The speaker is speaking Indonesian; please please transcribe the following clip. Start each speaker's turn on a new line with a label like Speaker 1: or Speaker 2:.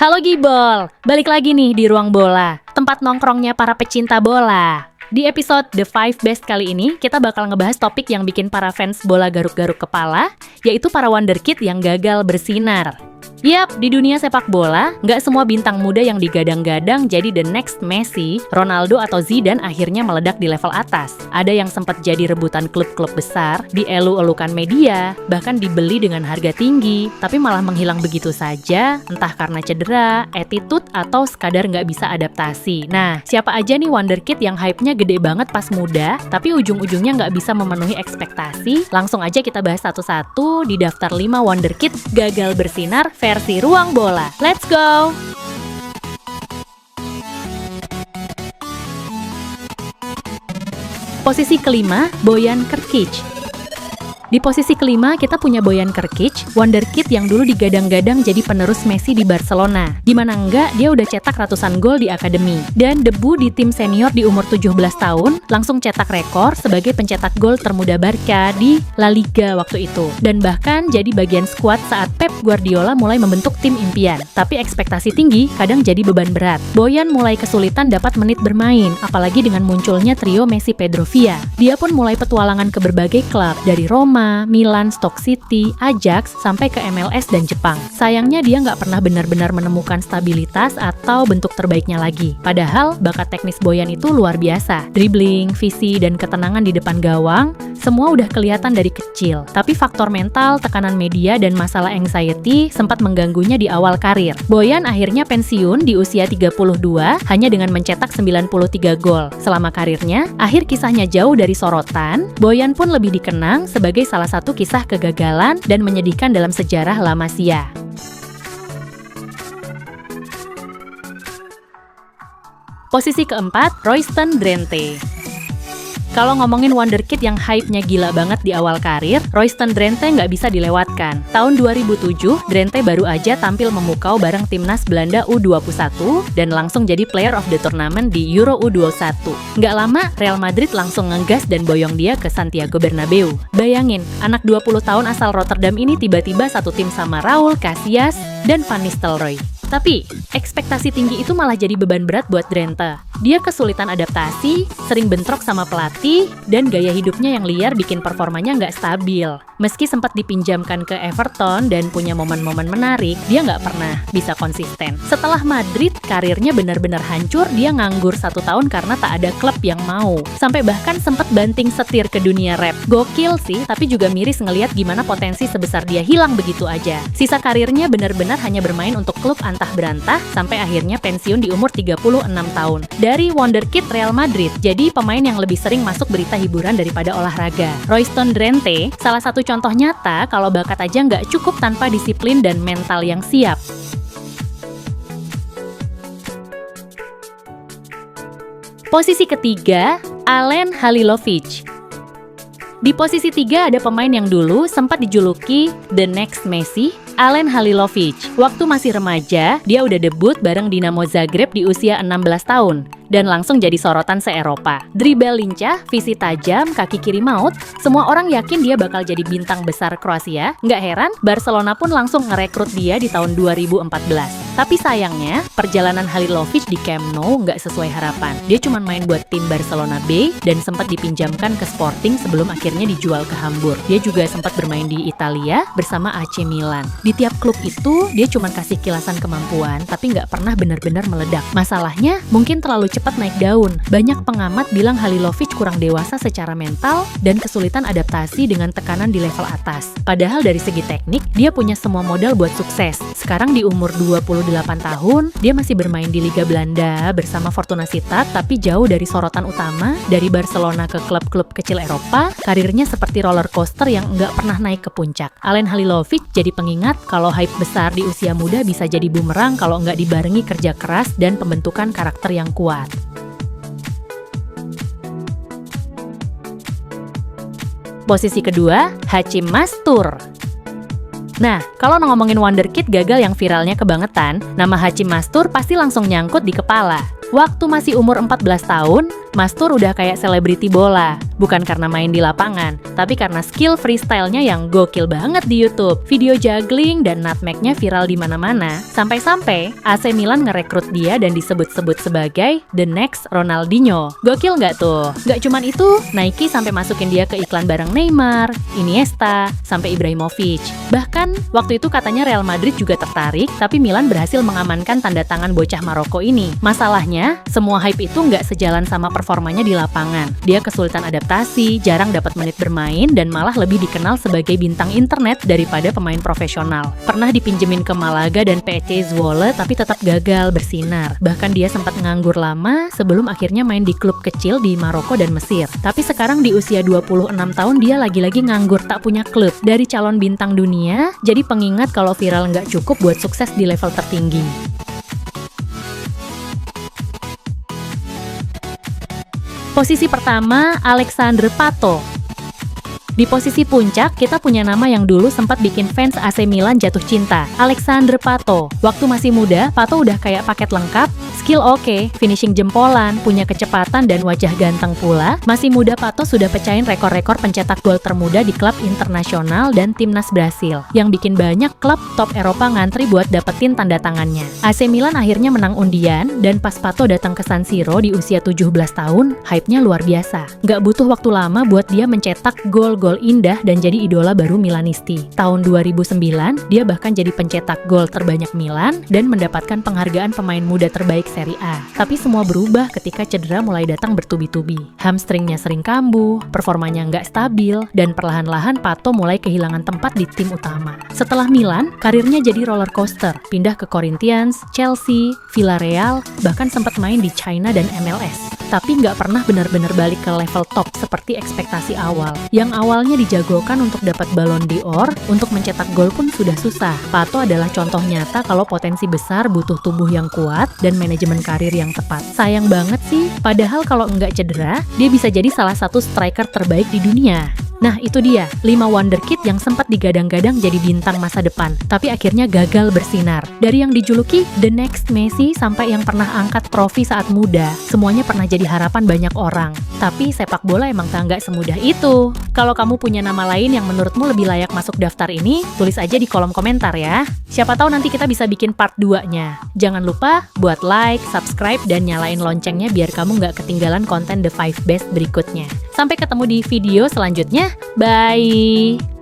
Speaker 1: Halo Gibol, balik lagi nih di Ruang Bola, tempat nongkrongnya para pecinta bola. Di episode The 5 Best kali ini, kita bakal ngebahas topik yang bikin para fans bola garuk-garuk kepala, yaitu para wonderkid yang gagal bersinar. Yap, di dunia sepak bola, nggak semua bintang muda yang digadang-gadang jadi the next Messi, Ronaldo atau Zidane akhirnya meledak di level atas. Ada yang sempat jadi rebutan klub-klub besar, dielu-elukan media, bahkan dibeli dengan harga tinggi, tapi malah menghilang begitu saja, entah karena cedera, attitude, atau sekadar nggak bisa adaptasi. Nah, siapa aja nih wonderkid yang hype-nya gede banget pas muda, tapi ujung-ujungnya nggak bisa memenuhi ekspektasi? Langsung aja kita bahas satu-satu di daftar 5 wonderkid gagal bersinar versi Ruang Bola. Let's go! Posisi kelima, Bojan Krkić. Di posisi kelima, kita punya Bojan Krkić, wonderkid yang dulu digadang-gadang jadi penerus Messi di Barcelona. Dimana enggak, dia udah cetak ratusan gol di akademi. Dan debu di tim senior di umur 17 tahun, langsung cetak rekor sebagai pencetak gol termuda Barca di La Liga waktu itu. Dan bahkan jadi bagian skuad saat Pep Guardiola mulai membentuk tim impian. Tapi ekspektasi tinggi kadang jadi beban berat. Bojan mulai kesulitan dapat menit bermain, apalagi dengan munculnya trio Messi Pedrovia. Dia pun mulai petualangan ke berbagai klub, dari Roma, Milan, Stoke City, Ajax, sampai ke MLS dan Jepang. Sayangnya dia nggak pernah benar-benar menemukan stabilitas atau bentuk terbaiknya lagi. Padahal bakat teknis Bojan itu luar biasa. Dribbling, visi, dan ketenangan di depan gawang, semua udah kelihatan dari kecil. Tapi faktor mental, tekanan media, dan masalah anxiety sempat mengganggunya di awal karir. Bojan akhirnya pensiun di usia 32 hanya dengan mencetak 93 gol. Selama karirnya, akhir kisahnya jauh dari sorotan, Bojan pun lebih dikenang sebagai salah satu kisah kegagalan dan menyedihkan dalam sejarah La Masia. Posisi keempat, Royston Drenthe. Kalau ngomongin wonderkid yang hype-nya gila banget di awal karir, Royston Drenthe nggak bisa dilewatkan. Tahun 2007, Drenthe baru aja tampil memukau bareng timnas Belanda U21 dan langsung jadi player of the tournament di Euro U21. Nggak lama, Real Madrid langsung ngegas dan boyong dia ke Santiago Bernabeu. Bayangin, anak 20 tahun asal Rotterdam ini tiba-tiba satu tim sama Raul, Casillas, dan Van Nistelrooy. Tapi, ekspektasi tinggi itu malah jadi beban berat buat Drenthe. Dia kesulitan adaptasi, sering bentrok sama pelatih, dan gaya hidupnya yang liar bikin performanya nggak stabil. Meski sempat dipinjamkan ke Everton dan punya momen-momen menarik, dia nggak pernah bisa konsisten. Setelah Madrid, karirnya benar-benar hancur, dia nganggur 1 tahun karena tak ada klub yang mau. Sampai bahkan sempat banting setir ke dunia rap. Gokil sih, tapi juga miris ngelihat gimana potensi sebesar dia hilang begitu aja. Sisa karirnya benar-benar hanya bermain untuk klub antah berantah, sampai akhirnya pensiun di umur 36 tahun. Dari wonderkid Real Madrid, jadi pemain yang lebih sering masuk berita hiburan daripada olahraga. Royston Drenthe, salah satu contoh nyata kalau bakat aja nggak cukup tanpa disiplin dan mental yang siap. Posisi ketiga, Alen Halilović. Di posisi 3 ada pemain yang dulu sempat dijuluki The Next Messi, Alen Halilović. Waktu masih remaja, dia udah debut bareng Dinamo Zagreb di usia 16 tahun. Dan langsung jadi sorotan se-Eropa. Dribble lincah, visi tajam, kaki kiri maut, semua orang yakin dia bakal jadi bintang besar Kroasia. Nggak heran, Barcelona pun langsung ngerekrut dia di tahun 2014. Tapi sayangnya, perjalanan Halilović di Camp Nou nggak sesuai harapan. Dia cuma main buat tim Barcelona B dan sempat dipinjamkan ke Sporting sebelum akhirnya dijual ke Hamburg. Dia juga sempat bermain di Italia bersama AC Milan. Di tiap klub itu, dia cuma kasih kilasan kemampuan, tapi nggak pernah benar-benar meledak. Masalahnya, mungkin terlalu cepat naik daun. Banyak pengamat bilang Halilović kurang dewasa secara mental dan kesulitan adaptasi dengan tekanan di level atas. Padahal dari segi teknik, dia punya semua modal buat sukses. Sekarang di umur 28 tahun, dia masih bermain di Liga Belanda bersama Fortuna Sittard, tapi jauh dari sorotan utama. Dari Barcelona ke klub-klub kecil Eropa, karirnya seperti roller coaster yang nggak pernah naik ke puncak. Alen Halilović jadi pengingat kalau hype besar di usia muda bisa jadi bumerang kalau nggak dibarengi kerja keras dan pembentukan karakter yang kuat. Posisi kedua, Hachim Mastour. Nah, kalau ngomongin wonderkid gagal yang viralnya kebangetan, nama Hachim Mastour pasti langsung nyangkut di kepala. Waktu masih umur 14 tahun, Mastour udah kayak selebriti bola. Bukan karena main di lapangan, tapi karena skill freestyle-nya yang gokil banget di YouTube. Video juggling dan nutmeg-nya viral di mana-mana, sampai-sampai AC Milan ngerekrut dia dan disebut-sebut sebagai the next Ronaldinho. Gokil nggak tuh? Nggak cuman itu, Nike sampai masukin dia ke iklan bareng Neymar, Iniesta, sampai Ibrahimovic. Bahkan, waktu itu katanya Real Madrid juga tertarik, tapi Milan berhasil mengamankan tanda tangan bocah Maroko ini. Masalahnya, semua hype itu nggak sejalan sama performanya di lapangan. Dia kesulitan adaptasi, jarang dapat menit bermain, dan malah lebih dikenal sebagai bintang internet daripada pemain profesional. Pernah dipinjemin ke Malaga dan PSC Zwolle, tapi tetap gagal bersinar. Bahkan dia sempat nganggur lama sebelum akhirnya main di klub kecil di Maroko dan Mesir. Tapi sekarang di usia 26 tahun dia lagi-lagi nganggur tak punya klub. Dari calon bintang dunia, jadi pengingat kalau viral nggak cukup buat sukses di level tertinggi. Posisi pertama, Alexandre Pato. Di posisi puncak, kita punya nama yang dulu sempat bikin fans AC Milan jatuh cinta, Alexandre Pato. Waktu masih muda, Pato udah kayak paket lengkap, skill oke, finishing jempolan, punya kecepatan dan wajah ganteng pula. Masih muda Pato sudah pecahin rekor-rekor pencetak gol termuda di klub internasional dan timnas Brasil, yang bikin banyak klub top Eropa ngantri buat dapetin tanda tangannya. AC Milan akhirnya menang undian, dan pas Pato datang ke San Siro di usia 17 tahun, hype-nya luar biasa. Nggak butuh waktu lama buat dia mencetak gol-gol indah dan jadi idola baru Milanisti. Tahun 2009, dia bahkan jadi pencetak gol terbanyak Milan dan mendapatkan penghargaan pemain muda terbaik Serie A. Tapi semua berubah ketika cedera mulai datang bertubi-tubi. Hamstringnya sering kambuh, performanya nggak stabil, dan perlahan-lahan Pato mulai kehilangan tempat di tim utama. Setelah Milan, karirnya jadi roller coaster, pindah ke Corinthians, Chelsea, Villarreal, bahkan sempat main di China dan MLS. Tapi nggak pernah benar-benar balik ke level top seperti ekspektasi awal. Yang awalnya dijagokan untuk dapat Ballon d'Or, untuk mencetak gol pun sudah susah. Pato adalah contoh nyata kalau potensi besar butuh tubuh yang kuat dan manajemen karir yang tepat. Sayang banget sih, padahal kalau nggak cedera, dia bisa jadi salah satu striker terbaik di dunia. Nah, itu dia, 5 wonderkid yang sempat digadang-gadang jadi bintang masa depan, tapi akhirnya gagal bersinar. Dari yang dijuluki The Next Messi sampai yang pernah angkat trofi saat muda, semuanya pernah jadi harapan banyak orang. Tapi sepak bola emang nggak semudah itu. Kalau kamu punya nama lain yang menurutmu lebih layak masuk daftar ini, tulis aja di kolom komentar ya. Siapa tahu nanti kita bisa bikin part 2-nya. Jangan lupa buat like, subscribe, dan nyalain loncengnya biar kamu nggak ketinggalan konten The 5 Best berikutnya. Sampai ketemu di video selanjutnya. Bye!